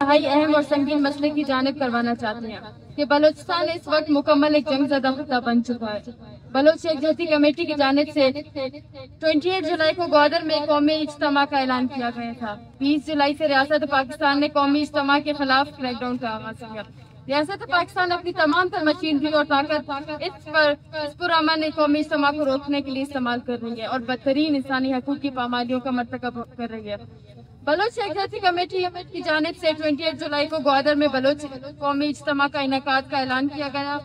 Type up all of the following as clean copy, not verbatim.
انتہائی اہم اور سنگین مسئلے کی جانب کروانا چاہتے ہیں کہ بلوچستان اس وقت مکمل ایک جنگ زدہ خطہ بن چکا ہے۔ بلوچ یکجہتی کمیٹی کی جانب سے 28 جولائی کو گوادر میں قومی اجتماع کا اعلان کیا گیا تھا۔ 20 جولائی سے ریاست پاکستان نے قومی اجتماع کے خلاف کریک ڈاؤن کا آغاز کیا۔ ریاست پاکستان اپنی تمام تر مشینری اور طاقت اس پرامن قومی اجتماع کو روکنے کے لیے استعمال کر رہی ہے اور بدترین انسانی حقوق کی پامالیوں کا مرتکب کر رہی ہے۔ بلوچ یکجہتی کمیٹی کی جانب سے 28 جولائی کو گوادر میں بلوچ قومی اجتماع کا انعقاد کا اعلان کیا گیا۔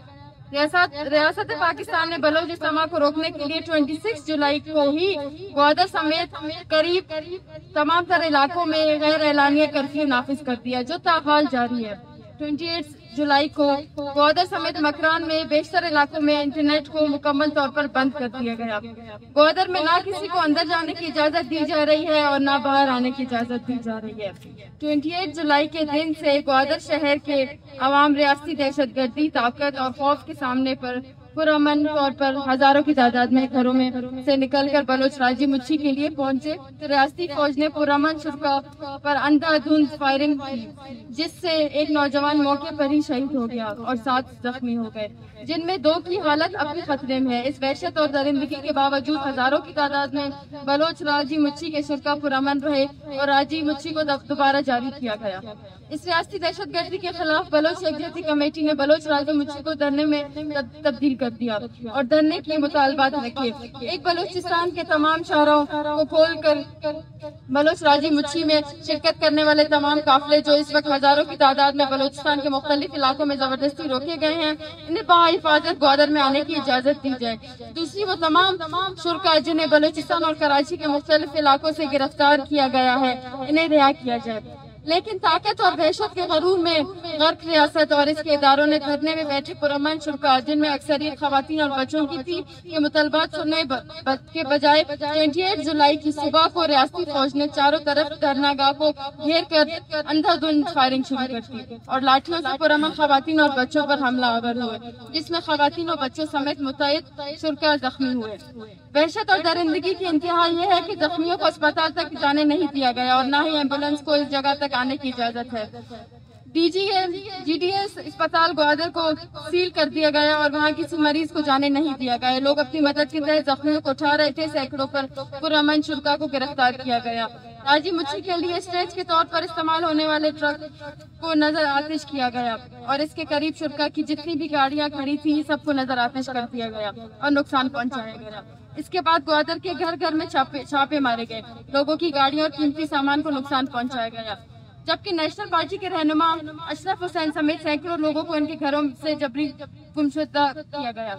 ریاست پاکستان نے بلوچ اجتماع کو روکنے کے لیے 26 جولائی کو ہی گوادر سمیت قریب تمام تر علاقوں میں غیر اعلانیہ کرفیو نافذ کر دیا جو تاحال جاری ہے۔ 28 جولائی کو گوادر سمیت مکران میں بیشتر علاقوں میں انٹرنیٹ کو مکمل طور پر بند کر دیا گیا۔ گوادر میں نہ کسی کو اندر جانے کی اجازت دی جا رہی ہے اور نہ باہر آنے کی اجازت دی جا رہی ہے۔ 28 جولائی کے دن سے گوادر شہر کے عوام ریاستی دہشت گردی طاقت اور خوف کے سامنے پر پرامن طور پر ہزاروں کی تعداد میں گھروں میں سے نکل کر بلوچ راجی مچھی کے لیے پہنچے۔ ریاستی فوج نے پرامن شرکا پر اندھا دھند فائرنگ کی جس سے ایک نوجوان موقع پر ہی شہید ہو گیا اور 7 زخمی ہو گئے جن میں 2 کی حالت ابھی خطرے میں ہے۔ اس وحشت اور درندگی کے باوجود ہزاروں کی تعداد میں بلوچ راجی مچھی کے شرکا پرامن رہے اور راجی مچھی کو دوبارہ جاری کیا گیا۔ اس ریاستی دہشت گردی کے خلاف بلوچ یکجہتی کمیٹی نے بلوچ راجی مچھی کو دھرنے میں تبدیل کر دیا اور دھرنے کے مطالبات رکھے۔ ایک بلوچستان کے تمام شہروں کو کھول کر بلوچ راجی مچھی میں شرکت کرنے والے تمام قافلے جو اس وقت ہزاروں کی تعداد میں بلوچستان کے مختلف علاقوں میں زبردستی روکے گئے ہیں انہیں بحفاظت گوادر میں آنے کی اجازت دی جائے۔ دوسری وہ تمام شرکا جنہیں بلوچستان اور کراچی کے مختلف علاقوں سے گرفتار کیا گیا ہے انہیں رہا کیا جائے۔ لیکن طاقت اور دہشت کے غرور میں غرق ریاست اور اس کے اداروں نے دھرنے میں بیٹھے پرامن شرکا جن میں اکثریت خواتین اور بچوں کی تھی کے مطالبات سننے کے بجائے 28 جولائی کی صبح کو ریاستی فوج نے چاروں طرف دھرنا گاہ کو گھیر کر اندھا دھند فائرنگ شروع کر دی اور لاٹھیوں سے پرامن خواتین اور بچوں پر حملہ آور ہوئے جس میں خواتین اور بچوں سمیت متعدد شرکا زخمی ہوئے۔ وحشت اور درندگی کی انتہا یہ ہے کہ زخمیوں کو اسپتال تک جانے نہیں دیا گیا اور نہ ہی ایمبولینس کو اس جگہ تک آنے کی اجازت ہے۔ جی ڈی ایس اسپتال گوادر کو سیل کر دیا گیا اور وہاں کسی مریض کو جانے نہیں دیا گیا۔ لوگ اپنی مدد کے تحت زخمیوں کو اٹھا رہے تھے۔ سینکڑوں پر پرامن شرکا کو گرفتار کیا گیا۔ راجی مچھی کے لیے اسٹیج کے طور پر استعمال ہونے والے ٹرک کو نظر آتش کیا گیا اور اس کے قریب شرکا کی جتنی بھی گاڑیاں کھڑی تھیں سب کو نظر آتش کر دیا گیا اور نقصان پہنچایا گیا۔ اس کے بعد گوادر کے گھر گھر میں چھاپے مارے گئے، لوگوں کی گاڑیوں اور قیمتی سامان کو نقصان پہنچایا گیا، جبکہ نیشنل پارٹی کے رہنما اشرف حسین سمیت سینکڑوں لوگوں کو ان کے گھروں سے جبری گمشدہ کیا گیا۔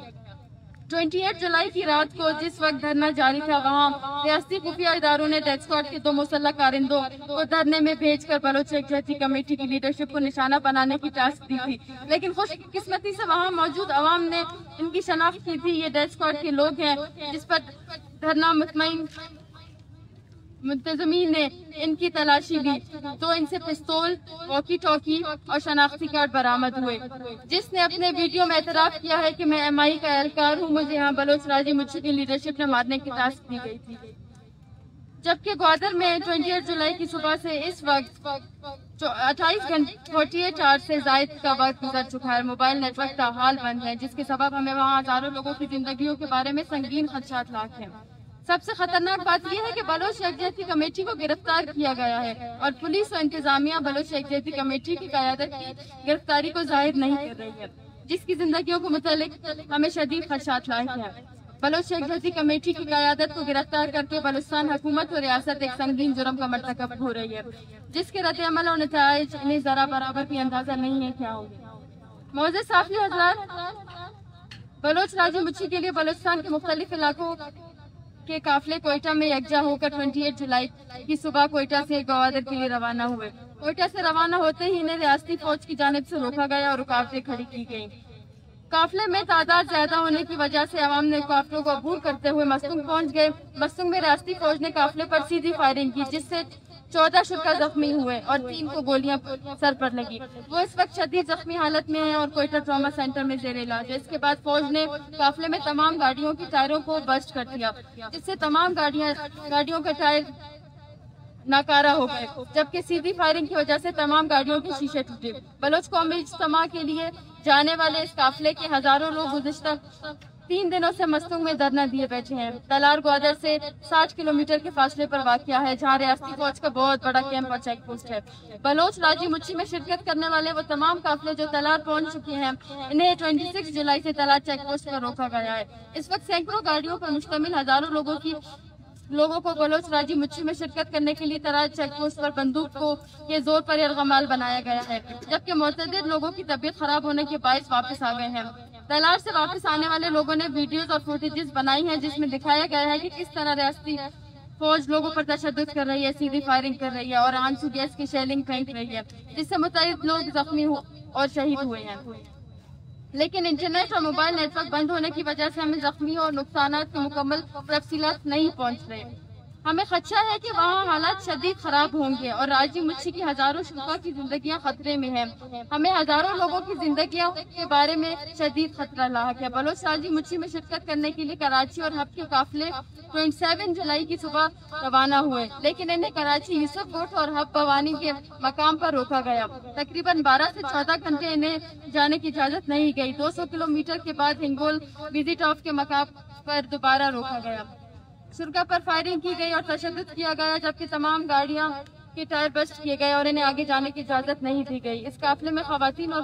28 جولائی کی رات کو جس وقت دھرنا جاری تھا وہاں ریاستی خفیہ اداروں نے ڈیتھ اسکواڈ کے 2 مسلح کارندوں کو دھرنے میں بھیج کر بلوچ یکجہتی کمیٹی کی لیڈرشپ کو نشانہ بنانے کی ٹاسک دی تھی، لیکن خوش قسمتی سے وہاں موجود عوام نے ان کی شناخت کی تھی۔ یہ ڈیتھ اسکواڈ کے لوگ ہیں جس پر دھرنا منتظمین نے ان کی تلاشی لی تو ان سے پستول، واکی ٹاکی اور شناختی کارڈ برآمد ہوئے۔ جس نے اپنے ویڈیو میں اعتراف کیا ہے کہ میں ایم آئی کا اہلکار ہوں، مجھے یہاں بلوچ راجی مچھی کی لیڈرشپ نے مارنے کی ٹاسک دی گئی تھی۔ جبکہ گوادر میں 28 جولائی کی صبح سے اس وقت 28 گھنٹے 48 آور سے زائد کا وقت گزر چکا ہے۔ موبائل نیٹ ورک تاحال بند ہے جس کے سبب ہمیں وہاں ہزاروں لوگوں کی زندگیوں کے بارے میں سنگین خدشات لاحق ہیں۔ سب سے خطرناک بات یہ ہے کہ بلوچ یکجہتی کمیٹی کو گرفتار کیا گیا ہے اور پولیس و انتظامیہ بلوچ یکجہتی کمیٹی کی قیادت کی گرفتاری کو ظاہر نہیں کر رہی ہے، جس کی زندگیوں کو متعلق ہمیں شدید خدشات لاحق ہیں۔ بلوچ یکجہتی کمیٹی کی قیادت کو گرفتار کر کے بلوچستان حکومت و ریاست ایک سنگین جرم کا مرتکب ہو رہی ہے، جس کے رد عمل اور نتائج انہیں ذرا برابر بھی اندازہ نہیں ہے کیا ہوگی۔ معزز صافی حضرات، بلوچ راجی مچھی کے لیے بلوچستان کے مختلف علاقوں کے قافلے کوئٹہ میں یکجا ہو کر 28 جولائی کی صبح کوئٹہ سے گوادر کے لیے روانہ ہوئے۔ کوئٹہ سے روانہ ہوتے ہی انہیں ریاستی فوج کی جانب سے روکا گیا اور رکاوٹیں کھڑی کی گئیں۔ قافلے میں تعداد زیادہ ہونے کی وجہ سے عوام نے قافلوں کو عبور کرتے ہوئے مستنگ پہنچ گئے۔ مستنگ میں ریاستی فوج نے قافلے پر سیدھی فائرنگ کی جس سے 14 شرکا زخمی ہوئے اور 3 کو گولیاں سر پر لگی۔ وہ اس وقت شدید زخمی حالت میں ہیں اور کوئٹہ ٹراما سینٹر میں زیر علاج ہے۔ اس کے بعد فوج نے قافلے میں تمام گاڑیوں کی ٹائروں کو برسٹ کر دیا جس سے تمام گاڑیوں کے ٹائر नाकारा हो गए, जबकि सीधी फायरिंग की वजह से तमाम गाड़ियों के शीशे टूटे। बलोच कौमी इज्तिमा के लिए जाने वाले इस काफिले के हजारों लोग गुज़िश्ता 3 दिनों से मस्तूंग में धरना दिए बैठे हैं। तलार ग्वादर से 60 किलोमीटर के फासले पर वाक़या है, जहाँ रियासती फौज का बहुत बड़ा कैंप और चेक पोस्ट है। बलोच राजी मुच्छी में शिरकत करने वाले वो तमाम काफिले जो तलार पहुंच चुके हैं, इन्हें 26 जुलाई से तलार चेक पोस्ट पर रोका गया है। इस वक्त सैकड़ों गाड़ियों पर मुश्तमिल हजारों लोगों को बलोच राजी मुच्छी में शिरकत करने के लिए तलार चेक पोस्ट पर बंदूक को के जोर पर यरगमाल बनाया गया है, जबकि मुतअद्दिद लोगों की तबीयत खराब होने के बायस वापस आ गए हैं। तलार से वापस आने वाले लोगों ने वीडियोज और फुटेजेस बनाई हैं, जिसमें दिखाया गया है कि किस तरह रियासती फौज लोगों पर तशद्दुद कर रही है, सीधी फायरिंग कर रही है और आंसू गैस की शेलिंग फेंक रही है, जिससे मुतअद्दिद लोग जख्मी और शहीद हुए हैं। लेकिन इंटरनेट और मोबाइल नेटवर्क बंद होने की वजह से हमें जख्मी और नुकसान की मुकम्मल तफसीलात नहीं पहुँच रहे। हमें खदशा है कि वहाँ हालात शदीद खराब होंगे और राजी मुच्छी की हजारों शुरा की जिंदगियां खतरे में हैं। हमें हजारों लोगों की जिंदगियों के बारे में शदीद खतरा लाक है। बलोच राजी मुच्छी में शिरकत करने के लिए कराची और हब के काफिले 27 जुलाई की सुबह रवाना हुए, लेकिन इन्हें कराची यूसुफ गोट और हब भवानी के मकाम पर रोका गया। तकरीबन 12 से 14 घंटे इन्हें जाने की इजाजत नहीं गई। 200 किलोमीटर के बाद हिंगोल विजिट ऑफ के मकाम पर दोबारा रोका गया। शुरा पर फायरिंग की गई और तशद्दुद किया गया, जबकि तमाम गाड़ियां के टायर बस्ट किए गए और इन्हें आगे जाने की इजाजत नहीं दी गई। इस काफिले में खवातीन और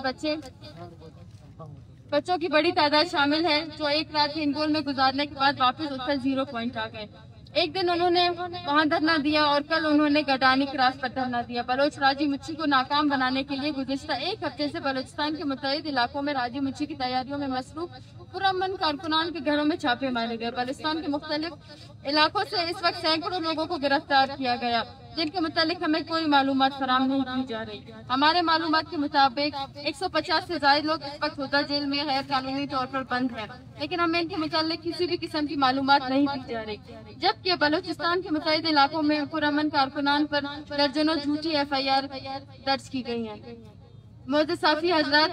बच्चों की बड़ी तादाद शामिल है, जो एक रात हिंगोल में गुजारने के बाद वापस उत्तर 0 पॉइंट आ गए। एक दिन उन्होंने वहां धरना दिया और कल उन्होंने गडानी क्रास पर धरना दिया। बलोच राजी मुच्छी को नाकाम बनाने के लिए गुज़िश्ता एक हफ्ते से बलोचिस्तान के मुतअद्दिद इलाकों में राजी मुच्छी की तैयारियों में मसरूफ पुरअमन कारकुनान के घरों में छापे मारे गए। बलोचिस्तान के मुख्तलिफ इलाकों से इस वक्त सैकड़ों लोगों को गिरफ्तार किया गया, जिनके मुतालिक हमें कोई मालूमात फराम नहीं की जा रही। हमारे मालूमात के मुताबिक 150 से ज्यादा लोग इस वक्त हुदा जेल में गैर कानूनी तौर पर बंद हैं, लेकिन हमें इनके मुतालिक किसी भी किस्म की मालूमात नहीं दी जा रही। जबकि बलूचिस्तान के मुतअद्दिद इलाकों में पुरअमन कारकुनान पर दर्जनों झूठी FIR दर्ज की गई है। मोहतरम साफी हजरात,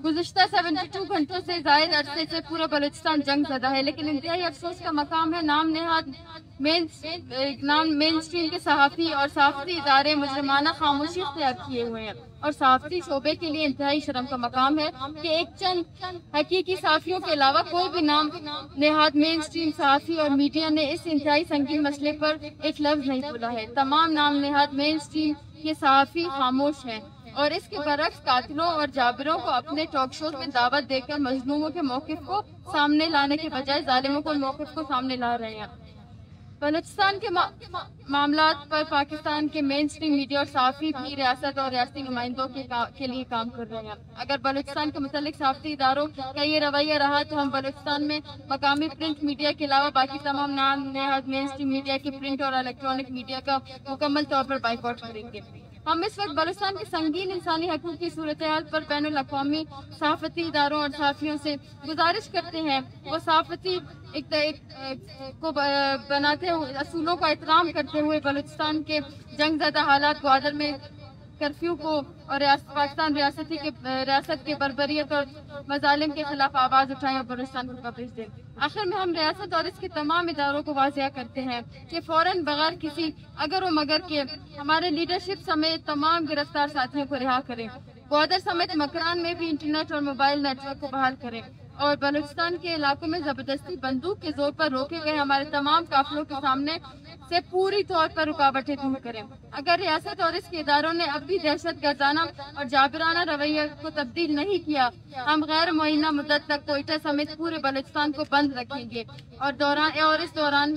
गुज़िश्ता 72 घंटों से जायद अरसे से पूरा बलूचिस्तान जंग ज़दा है, लेकिन इंतहाई अफसोस का मकाम है मेन स्ट्रीम के सहाफ़ी और सहाफ़ती इदारे मुजरिमाना खामोशी इख्तियार किए हुए हैं और सहाफ़ती शोबे के लिए इंतहाई शर्म का मकाम है कि एक चंद हकीकी सहाफ़ियों के अलावा कोई भी नाम नेहाद मेन स्ट्रीम सहाफ़ी और मीडिया ने इस इंतहाई संगीन मसले पर एक लफ्ज़ नहीं बोला है। तमाम नाम नेहाद मेन स्ट्रीम के सहाफ़ी खामोश हैं और इसके बरक्स कातिलों और जाबिरों को अपने टॉक शोज में दावत देकर मजलूमों के मौक़िफ़ को सामने लाने के बजाय जालिमों को मौक़िफ़ को सामने ला रहे हैं। बलूचिस्तान के मामलात पर पाकिस्तान के मेन स्ट्रीम मीडिया और सहाफ़ी भी रियासत और रियासती नुमाइंदों के लिए काम कर रहे हैं। अगर बलूचिस्तान के मुतालिक सहाफ़ती इदारों का ये रवैया रहा तो हम बलूचिस्तान में मकामी प्रिंट मीडिया के अलावा बाकी तमाम नाम नेहाद मेन स्ट्रीम मीडिया के प्रिंट और इलेक्ट्रॉनिक मीडिया का मुकम्मल तौर पर बाइकआउट करेंगे। हम इस वक्त बलूचिस्तान के संगीन इंसानी हकूक़ की सूरत हाल पर बैनुल अक़वामी सहाफ़ती इदारों और सहाफ़ियों से गुजारिश करते हैं वो सहाफ़ती को बनाते हुए असूलों का एहतराम करते हुए बलूचिस्तान के जंग ज़दा हालात ग्वादर में कर्फ्यू को और पाकिस्तान रियासत के बर्बरियत और मजालिम के खिलाफ आवाज़ उठाएं और बलूचिस्तान को कवरेज दें। आखिर में हम रियासत और इसके तमाम इदारों को वाज़िया करते हैं कि फौरन बगैर किसी अगर व मगर के हमारे लीडरशिप समेत तमाम गिरफ्तार साथियों को रिहा करें। ग्वादर समेत मकरान में भी इंटरनेट और मोबाइल नेटवर्क को बहाल करें और बलूचिस्तान के इलाकों में जबरदस्ती बंदूक के जोर पर रोके गए हमारे तमाम काफिलों के सामने से पूरी तौर पर रुकावटें दूर करें। अगर रियासत और इसके इदारों ने अब भी दहशत गर्दाना और जाबिराना रवैया को तब्दील नहीं किया, हम गैर मुअय्यना मुद्दत तक कोयटा समेत पूरे बलूचिस्तान को बंद रखेंगे और इस दौरान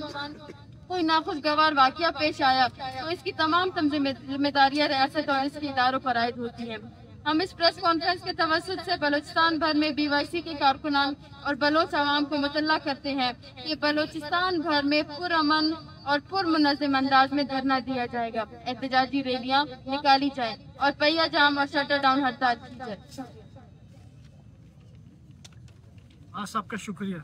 कोई नाखुशगवार वाकया पेश आया तो इसकी तमाम जिम्मेदारियां रियासत और इसके इदारों पर आयद होती है। हम इस प्रेस कॉन्फ्रेंस के तवस्सुत से बलूचिस्तान भर में BYC के कारकुनान और बलोच अवाम को मुतल्ला करते हैं कि बलूचिस्तान भर में पुरअमन और पुरमुनज़्ज़म अंदाज में धरना दिया जाएगा, एहतजाजी रैलियां निकाली जाए और पहिया जाम और शटर डाउन हड़ताल की जाए। सबका शुक्रिया।